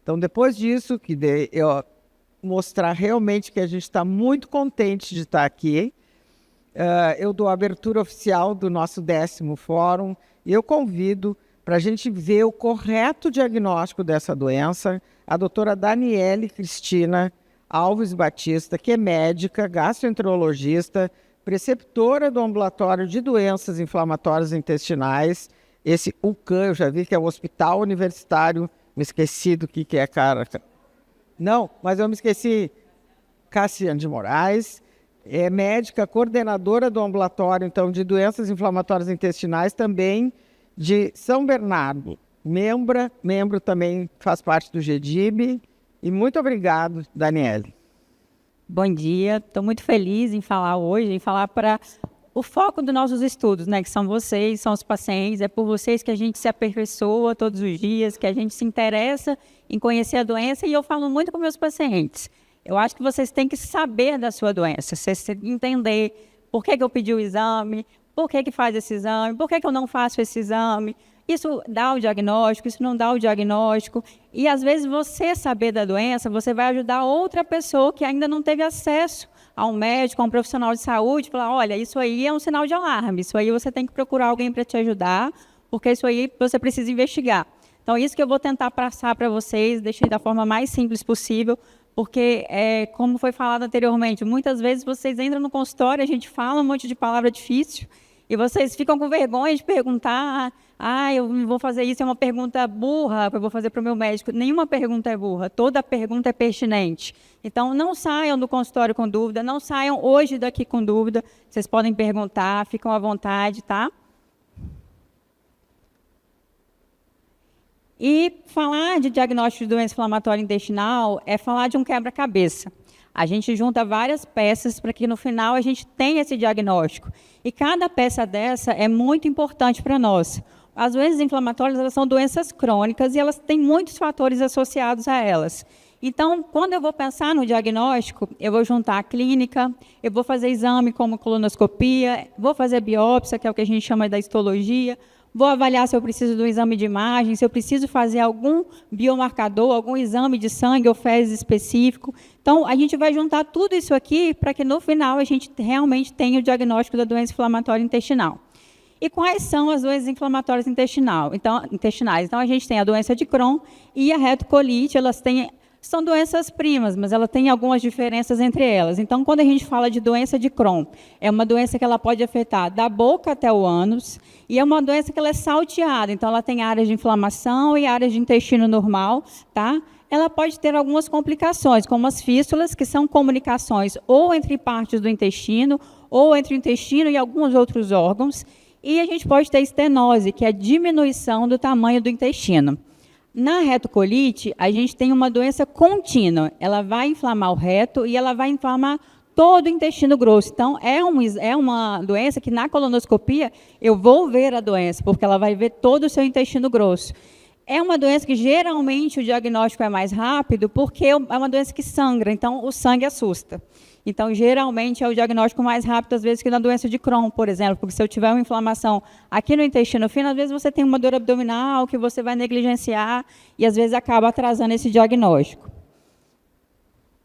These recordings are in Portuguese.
Então, depois disso, eu mostrar realmente que a gente está muito contente de estar aqui, eu dou a abertura oficial do nosso 10º fórum e eu convido para a gente ver o correto diagnóstico dessa doença a doutora Daniele Cristina Alves Batista, que é médica, gastroenterologista, preceptora do Ambulatório de Doenças Inflamatórias Intestinais, esse UCAM, eu já vi que é o Hospital Universitário, me esqueci do que é, cara. Não, mas eu me esqueci, Cassiane de Moraes, é médica, coordenadora do Ambulatório, então, de Doenças Inflamatórias Intestinais, também de São Bernardo, membro também faz parte do GDIB, e muito obrigado, Daniele. Bom dia, estou muito feliz em falar hoje, em falar para o foco dos nossos estudos, né, que são vocês, são os pacientes, é por vocês que a gente se aperfeiçoa todos os dias, que a gente se interessa em conhecer a doença, e eu falo muito com meus pacientes. Eu acho que vocês têm que saber da sua doença, vocês têm que entender por que eu pedi o exame, por que faz esse exame, por que eu não faço esse exame. Isso dá o diagnóstico, isso não dá o diagnóstico. E, às vezes, você saber da doença, você vai ajudar outra pessoa que ainda não teve acesso a um médico, a um profissional de saúde, falar, olha, isso aí é um sinal de alarme, isso aí você tem que procurar alguém para te ajudar, porque isso aí você precisa investigar. Então, isso que eu vou tentar passar para vocês, deixei da forma mais simples possível, porque, como foi falado anteriormente, muitas vezes vocês entram no consultório, a gente fala um monte de palavra difícil, e vocês ficam com vergonha de perguntar, eu vou fazer isso, é uma pergunta burra, eu vou fazer para o meu médico. Nenhuma pergunta é burra, toda pergunta é pertinente. Então, não saiam do consultório com dúvida, não saiam hoje daqui com dúvida, vocês podem perguntar, ficam à vontade, tá? E falar de diagnóstico de doença inflamatória intestinal é falar de um quebra-cabeça. A gente junta várias peças para que, no final, a gente tenha esse diagnóstico. E cada peça dessa é muito importante para nós. As doenças inflamatórias, elas são doenças crônicas e elas têm muitos fatores associados a elas. Então, quando eu vou pensar no diagnóstico, eu vou juntar a clínica, eu vou fazer exame como colonoscopia, vou fazer biópsia, que é o que a gente chama da histologia, vou avaliar se eu preciso de um exame de imagem, se eu preciso fazer algum biomarcador, algum exame de sangue ou fezes específico. Então, a gente vai juntar tudo isso aqui para que, no final, a gente realmente tenha o diagnóstico da doença inflamatória intestinal. E quais são as doenças inflamatórias intestinais? Então, a gente tem a doença de Crohn e a retocolite, são doenças primas, mas ela tem algumas diferenças entre elas. Então, quando a gente fala de doença de Crohn, é uma doença que ela pode afetar da boca até o ânus, e é uma doença que ela é salteada, então ela tem áreas de inflamação e áreas de intestino normal, tá? Ela pode ter algumas complicações, como as fístulas, que são comunicações ou entre partes do intestino, ou entre o intestino e alguns outros órgãos, e a gente pode ter estenose, que é a diminuição do tamanho do intestino. Na retocolite, a gente tem uma doença contínua. Ela vai inflamar o reto e ela vai inflamar todo o intestino grosso. Então, é uma doença que, na colonoscopia, eu vou ver a doença, porque ela vai ver todo o seu intestino grosso. É uma doença que, geralmente, o diagnóstico é mais rápido, porque é uma doença que sangra, então o sangue assusta. Então, geralmente, é o diagnóstico mais rápido, às vezes, que na doença de Crohn, por exemplo, porque se eu tiver uma inflamação aqui no intestino fino, às vezes você tem uma dor abdominal que você vai negligenciar e, às vezes, acaba atrasando esse diagnóstico.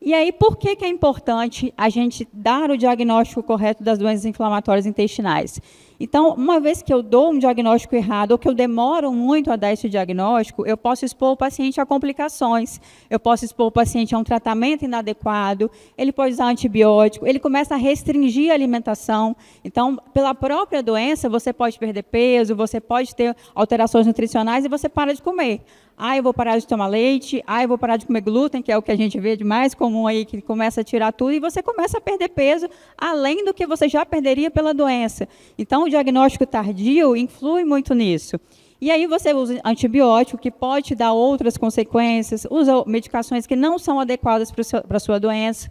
E aí, por que é importante a gente dar o diagnóstico correto das doenças inflamatórias intestinais? Então, uma vez que eu dou um diagnóstico errado, ou que eu demoro muito a dar esse diagnóstico, eu posso expor o paciente a complicações, eu posso expor o paciente a um tratamento inadequado, ele pode usar antibiótico, ele começa a restringir a alimentação. Então, pela própria doença, você pode perder peso, você pode ter alterações nutricionais e você para de comer. Eu vou parar de tomar leite, eu vou parar de comer glúten, que é o que a gente vê de mais comum aí, que começa a tirar tudo, e você começa a perder peso, além do que você já perderia pela doença. Então, o diagnóstico tardio influi muito nisso. E aí você usa antibiótico, que pode dar outras consequências, usa medicações que não são adequadas para a sua doença,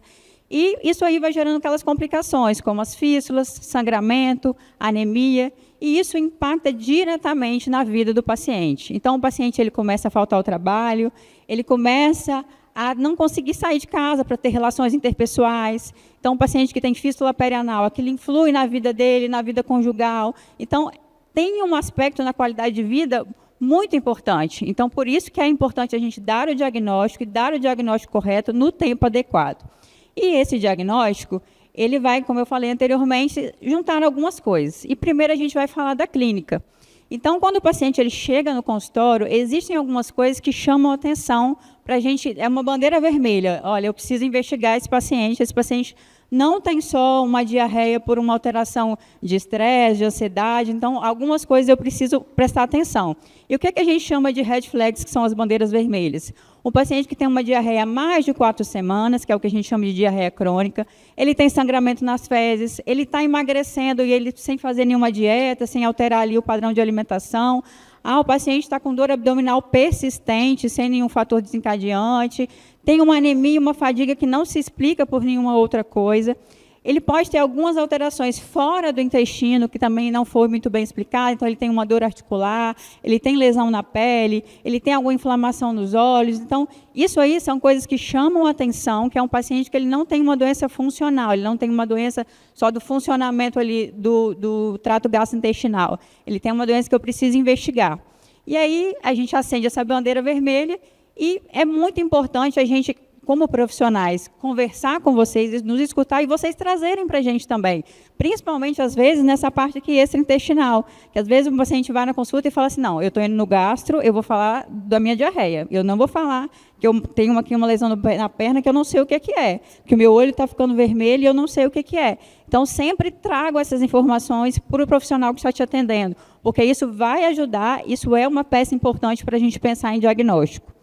e isso aí vai gerando aquelas complicações, como as fístulas, sangramento, anemia, e isso impacta diretamente na vida do paciente. Então, o paciente ele começa a faltar ao trabalho, ele começa a não conseguir sair de casa para ter relações interpessoais. Então, o paciente que tem fístula perianal, aquilo influi na vida dele, na vida conjugal. Então, tem um aspecto na qualidade de vida muito importante. Então, por isso que é importante a gente dar o diagnóstico e dar o diagnóstico correto no tempo adequado. E esse diagnóstico, ele vai, como eu falei anteriormente, juntar algumas coisas. E primeiro a gente vai falar da clínica. Então, quando o paciente ele chega no consultório, existem algumas coisas que chamam a atenção para a gente, é uma bandeira vermelha. Olha, eu preciso investigar esse paciente não tem só uma diarreia por uma alteração de estresse, de ansiedade, então, algumas coisas eu preciso prestar atenção. E o que a gente chama de red flags, que são as bandeiras vermelhas? Um paciente que tem uma diarreia há mais de 4 semanas, que é o que a gente chama de diarreia crônica, ele tem sangramento nas fezes, ele está emagrecendo e ele sem fazer nenhuma dieta, sem alterar ali o padrão de alimentação. O paciente está com dor abdominal persistente, sem nenhum fator desencadeante, tem uma anemia e uma fadiga que não se explica por nenhuma outra coisa. Ele pode ter algumas alterações fora do intestino, que também não foi muito bem explicado, então ele tem uma dor articular, ele tem lesão na pele, ele tem alguma inflamação nos olhos. Então, isso aí são coisas que chamam a atenção, que é um paciente que ele não tem uma doença funcional, ele não tem uma doença só do funcionamento ali do trato gastrointestinal. Ele tem uma doença que eu preciso investigar. E aí, a gente acende essa bandeira vermelha e é muito importante a gente, como profissionais, conversar com vocês, nos escutar e vocês trazerem para a gente também. Principalmente, às vezes, nessa parte aqui extraintestinal. Que, às vezes, o paciente vai na consulta e fala assim, não, eu estou indo no gastro, eu vou falar da minha diarreia. Eu não vou falar que eu tenho aqui uma lesão na perna que eu não sei o que é. Que o meu olho está ficando vermelho e eu não sei o que é. Então, sempre trago essas informações para o profissional que está te atendendo. Porque isso vai ajudar, isso é uma peça importante para a gente pensar em diagnóstico.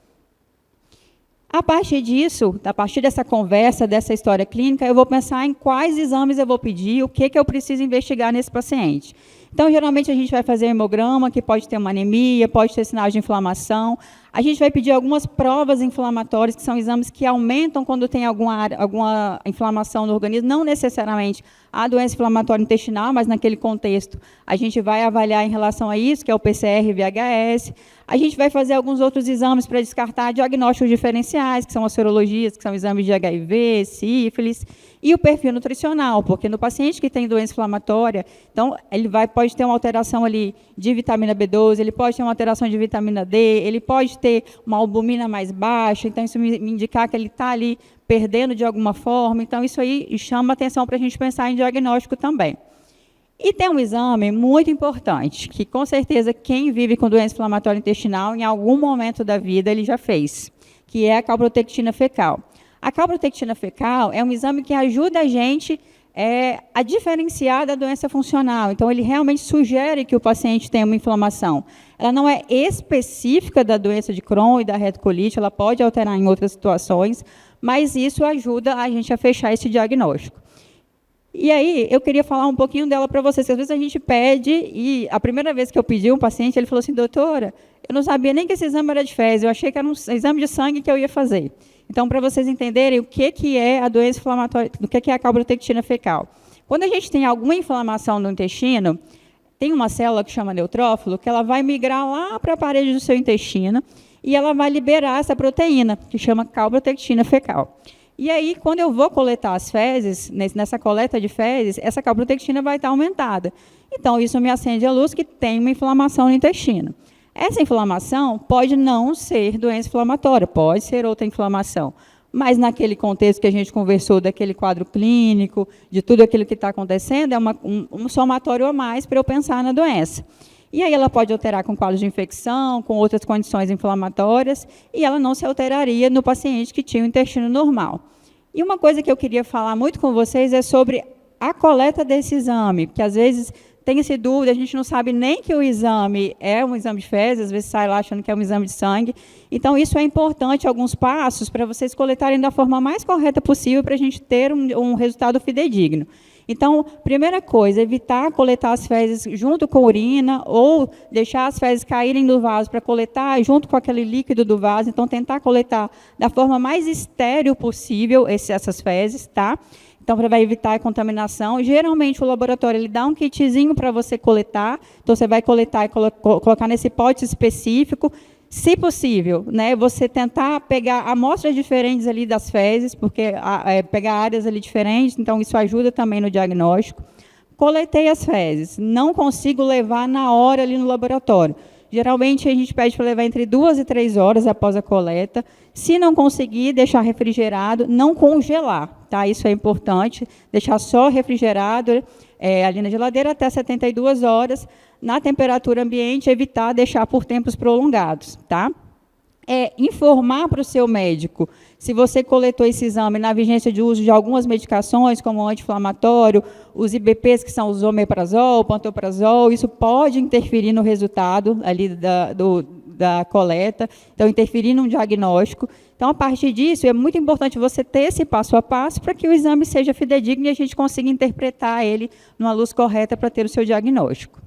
A partir disso, a partir dessa conversa, dessa história clínica, eu vou pensar em quais exames eu vou pedir, o que eu preciso investigar nesse paciente. Então, geralmente, a gente vai fazer hemograma, que pode ter uma anemia, pode ter sinais de inflamação. A gente vai pedir algumas provas inflamatórias, que são exames que aumentam quando tem alguma inflamação no organismo, não necessariamente a doença inflamatória intestinal, mas naquele contexto a gente vai avaliar em relação a isso, que é o PCR e VHS. A gente vai fazer alguns outros exames para descartar diagnósticos diferenciais, que são as serologias, que são exames de HIV, sífilis, e o perfil nutricional, porque no paciente que tem doença inflamatória, então ele pode ter uma alteração ali de vitamina B12, ele pode ter uma alteração de vitamina D, ele pode ter uma albumina mais baixa, então isso me indicar que ele está ali perdendo de alguma forma, então isso aí chama atenção para a gente pensar em diagnóstico também. E tem um exame muito importante, que com certeza quem vive com doença inflamatória intestinal, em algum momento da vida, ele já fez, que é a calprotectina fecal. A calprotectina fecal é um exame que ajuda a gente a diferenciar da doença funcional. Então, ele realmente sugere que o paciente tenha uma inflamação. Ela não é específica da doença de Crohn e da retocolite, ela pode alterar em outras situações, mas isso ajuda a gente a fechar esse diagnóstico. E aí, eu queria falar um pouquinho dela para vocês, que às vezes a gente pede, e a primeira vez que eu pedi um paciente, ele falou assim, doutora, eu não sabia nem que esse exame era de fezes, eu achei que era um exame de sangue que eu ia fazer. Então, para vocês entenderem o que é a doença inflamatória, o que é a calprotectina fecal. Quando a gente tem alguma inflamação no intestino, tem uma célula que chama neutrófilo, que ela vai migrar lá para a parede do seu intestino, e ela vai liberar essa proteína, que chama calprotectina fecal. E aí, quando eu vou coletar as fezes, nessa coleta de fezes, essa calprotectina vai estar aumentada. Então, isso me acende a luz que tem uma inflamação no intestino. Essa inflamação pode não ser doença inflamatória, pode ser outra inflamação. Mas, naquele contexto que a gente conversou, daquele quadro clínico, de tudo aquilo que está acontecendo, é um somatório a mais para eu pensar na doença. E aí ela pode alterar com quadros de infecção, com outras condições inflamatórias, e ela não se alteraria no paciente que tinha o intestino normal. E uma coisa que eu queria falar muito com vocês é sobre a coleta desse exame, porque às vezes tem essa dúvida, a gente não sabe nem que o exame é um exame de fezes, às vezes sai lá achando que é um exame de sangue. Então, isso é importante, alguns passos, para vocês coletarem da forma mais correta possível, para a gente ter um resultado fidedigno. Então, primeira coisa, evitar coletar as fezes junto com a urina ou deixar as fezes caírem no vaso para coletar junto com aquele líquido do vaso. Então, tentar coletar da forma mais estéril possível essas fezes, tá? Então, vai evitar a contaminação. Geralmente, o laboratório ele dá um kitzinho para você coletar. Então, você vai coletar e colocar nesse pote específico. Se possível, né, você tentar pegar amostras diferentes ali das fezes, porque pegar áreas ali diferentes, então isso ajuda também no diagnóstico. Coletei as fezes, não consigo levar na hora ali no laboratório. Geralmente, a gente pede para levar entre 2 e 3 horas após a coleta. Se não conseguir, deixar refrigerado, não congelar, tá? Isso é importante, deixar só refrigerado ali na geladeira até 72 horas, na temperatura ambiente, evitar deixar por tempos prolongados, tá? Informar para o seu médico se você coletou esse exame na vigência de uso de algumas medicações, como o anti-inflamatório, os IBPs, que são os omeprazol, pantoprazol, isso pode interferir no resultado ali da coleta, então interferir no diagnóstico. Então, a partir disso, é muito importante você ter esse passo a passo para que o exame seja fidedigno e a gente consiga interpretar ele numa luz correta para ter o seu diagnóstico.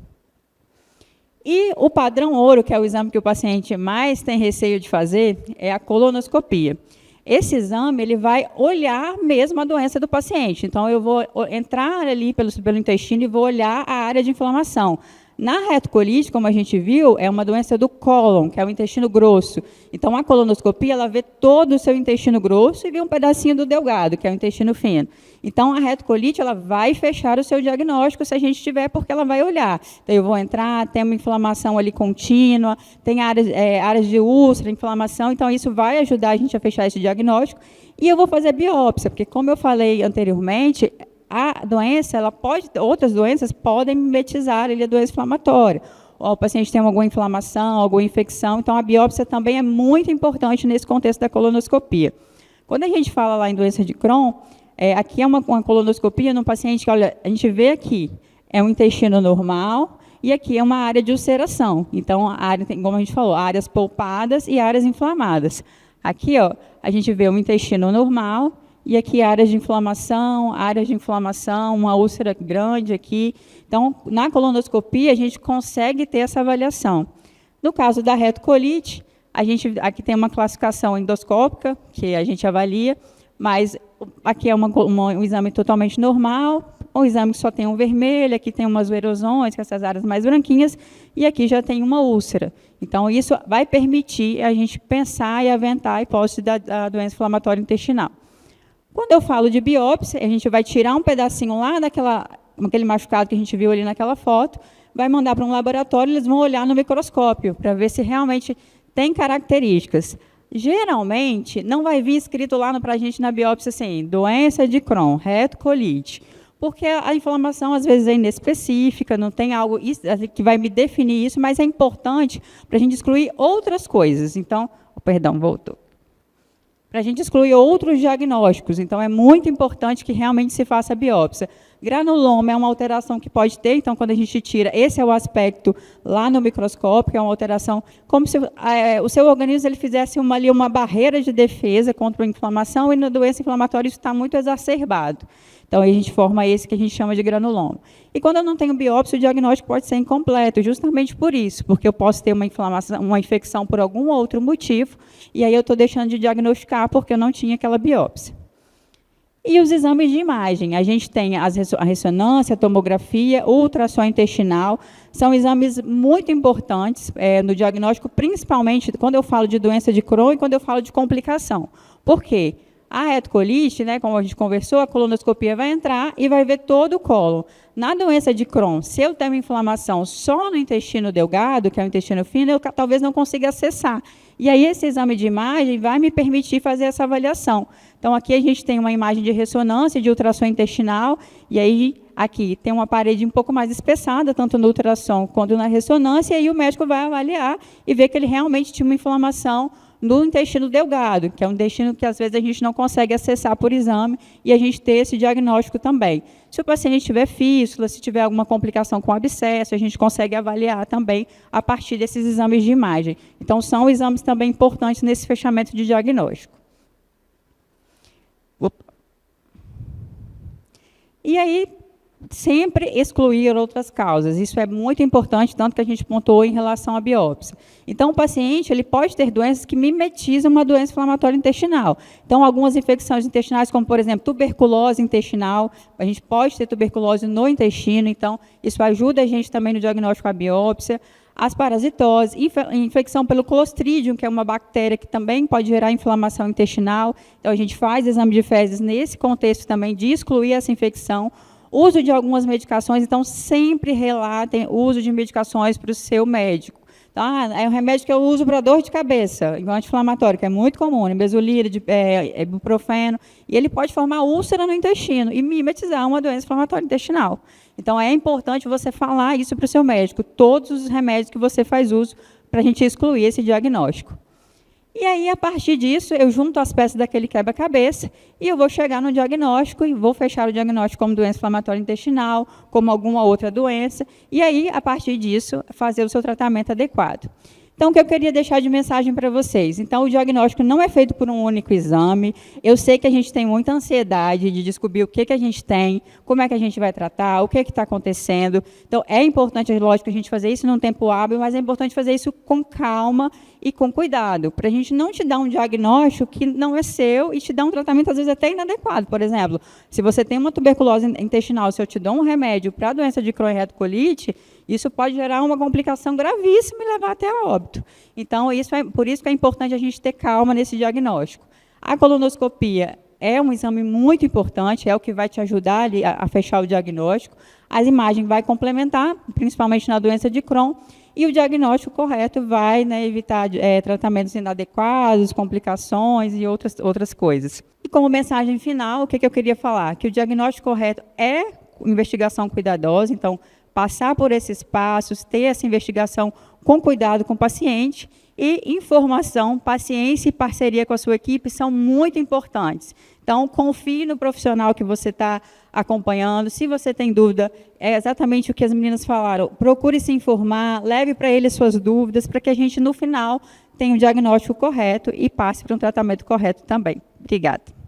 E o padrão ouro, que é o exame que o paciente mais tem receio de fazer, é a colonoscopia. Esse exame ele vai olhar mesmo a doença do paciente. Então, eu vou entrar ali pelo intestino e vou olhar a área de inflamação. Na retocolite, como a gente viu, é uma doença do cólon, que é o intestino grosso. Então, a colonoscopia, ela vê todo o seu intestino grosso e vê um pedacinho do delgado, que é o intestino fino. Então, a retocolite, ela vai fechar o seu diagnóstico se a gente tiver, porque ela vai olhar. Então, eu vou entrar, tem uma inflamação ali contínua, tem áreas de úlcera, inflamação, então isso vai ajudar a gente a fechar esse diagnóstico. E eu vou fazer biópsia, porque, como eu falei anteriormente, a doença, outras doenças podem mimetizar a doença inflamatória. O paciente tem alguma inflamação, alguma infecção, então a biópsia também é muito importante nesse contexto da colonoscopia. Quando a gente fala lá em doença de Crohn, aqui é uma colonoscopia num paciente que, olha, a gente vê aqui, é um intestino normal e aqui é uma área de ulceração. Então, como a gente falou, áreas polpadas e áreas inflamadas. Aqui, ó, a gente vê um intestino normal e aqui áreas de inflamação, uma úlcera grande aqui. Então, na colonoscopia, a gente consegue ter essa avaliação. No caso da retocolite, aqui tem uma classificação endoscópica, que a gente avalia, mas aqui é um exame totalmente normal, um exame que só tem um vermelho, aqui tem umas erosões, com essas áreas mais branquinhas, e aqui já tem uma úlcera. Então, isso vai permitir a gente pensar e aventar a hipótese da doença inflamatória intestinal. Quando eu falo de biópsia, a gente vai tirar um pedacinho lá daquele machucado que a gente viu ali naquela foto, vai mandar para um laboratório, eles vão olhar no microscópio, para ver se realmente tem características. Geralmente, não vai vir escrito lá para a gente na biópsia assim, doença de Crohn, retocolite, porque a inflamação, às vezes, é inespecífica, não tem algo que vai me definir isso, mas é importante para a gente excluir outras coisas. Então, perdão, voltou. Para a gente excluir outros diagnósticos. Então, é muito importante que realmente se faça a biópsia. Granuloma é uma alteração que pode ter, então, quando a gente tira, esse é o aspecto lá no microscópio, que é uma alteração, como se o seu organismo ele fizesse uma barreira de defesa contra a inflamação, e na doença inflamatória isso está muito exacerbado. Então, aí a gente forma esse que a gente chama de granuloma. E quando eu não tenho biópsia, o diagnóstico pode ser incompleto, justamente por isso, porque eu posso ter uma inflamação, uma infecção por algum outro motivo, e aí eu estou deixando de diagnosticar porque eu não tinha aquela biópsia. E os exames de imagem, a gente tem a ressonância, a tomografia, o ultrassom intestinal, são exames muito importantes no diagnóstico, principalmente quando eu falo de doença de Crohn e quando eu falo de complicação. Por quê? A retocolite, como a gente conversou, a colonoscopia vai entrar e vai ver todo o cólon. Na doença de Crohn, se eu tenho inflamação só no intestino delgado, que é o intestino fino, eu talvez não consiga acessar. E aí esse exame de imagem vai me permitir fazer essa avaliação. Então, aqui a gente tem uma imagem de ressonância, de ultrassom intestinal, e aí aqui tem uma parede um pouco mais espessada, tanto no ultrassom quanto na ressonância, e aí o médico vai avaliar e ver que ele realmente tinha uma inflamação no intestino delgado, que é um intestino que às vezes a gente não consegue acessar por exame, e a gente ter esse diagnóstico também. Se o paciente tiver fístula, se tiver alguma complicação com abscesso, a gente consegue avaliar também a partir desses exames de imagem. Então, são exames também importantes nesse fechamento de diagnóstico. E aí, sempre excluir outras causas. Isso é muito importante, tanto que a gente pontuou em relação à biópsia. Então, o paciente ele pode ter doenças que mimetizam uma doença inflamatória intestinal. Então, algumas infecções intestinais, como, por exemplo, tuberculose intestinal, a gente pode ter tuberculose no intestino, então, isso ajuda a gente também no diagnóstico com a biópsia. As parasitoses, infecção pelo Clostridium, que é uma bactéria que também pode gerar inflamação intestinal. Então, a gente faz exame de fezes nesse contexto também de excluir essa infecção. Uso de algumas medicações, então sempre relatem o uso de medicações para o seu médico. Tá? É um remédio que eu uso para dor de cabeça, igual anti-inflamatório, que é muito comum, nimesulida, ibuprofeno, e ele pode formar úlcera no intestino e mimetizar uma doença inflamatória intestinal. Então, é importante você falar isso para o seu médico, todos os remédios que você faz uso, para a gente excluir esse diagnóstico. E aí, a partir disso, eu junto as peças daquele quebra-cabeça e eu vou chegar no diagnóstico e vou fechar o diagnóstico como doença inflamatória intestinal, como alguma outra doença, e aí, a partir disso, fazer o seu tratamento adequado. Então, o que eu queria deixar de mensagem para vocês? Então, o diagnóstico não é feito por um único exame. Eu sei que a gente tem muita ansiedade de descobrir o que a gente tem, como é que a gente vai tratar, o que está acontecendo. Então, é importante, lógico, a gente fazer isso num tempo hábil, mas é importante fazer isso com calma e com cuidado, para a gente não te dar um diagnóstico que não é seu e te dar um tratamento, às vezes, até inadequado. Por exemplo, se você tem uma tuberculose intestinal, se eu te dou um remédio para a doença de Crohn e retocolite, isso pode gerar uma complicação gravíssima e levar até a óbito. Então, por isso que é importante a gente ter calma nesse diagnóstico. A colonoscopia é um exame muito importante, é o que vai te ajudar ali a fechar o diagnóstico. As imagens vai complementar, principalmente na doença de Crohn, e o diagnóstico correto vai, né, evitar tratamentos inadequados, complicações e outras coisas. E como mensagem final, o que eu queria falar? Que o diagnóstico correto é investigação cuidadosa, então, passar por esses passos, ter essa investigação com cuidado com o paciente e informação, paciência e parceria com a sua equipe são muito importantes. Então, confie no profissional que você está acompanhando. Se você tem dúvida, é exatamente o que as meninas falaram. Procure se informar, leve para ele suas dúvidas, para que a gente, no final, tenha o diagnóstico correto e passe para um tratamento correto também. Obrigada.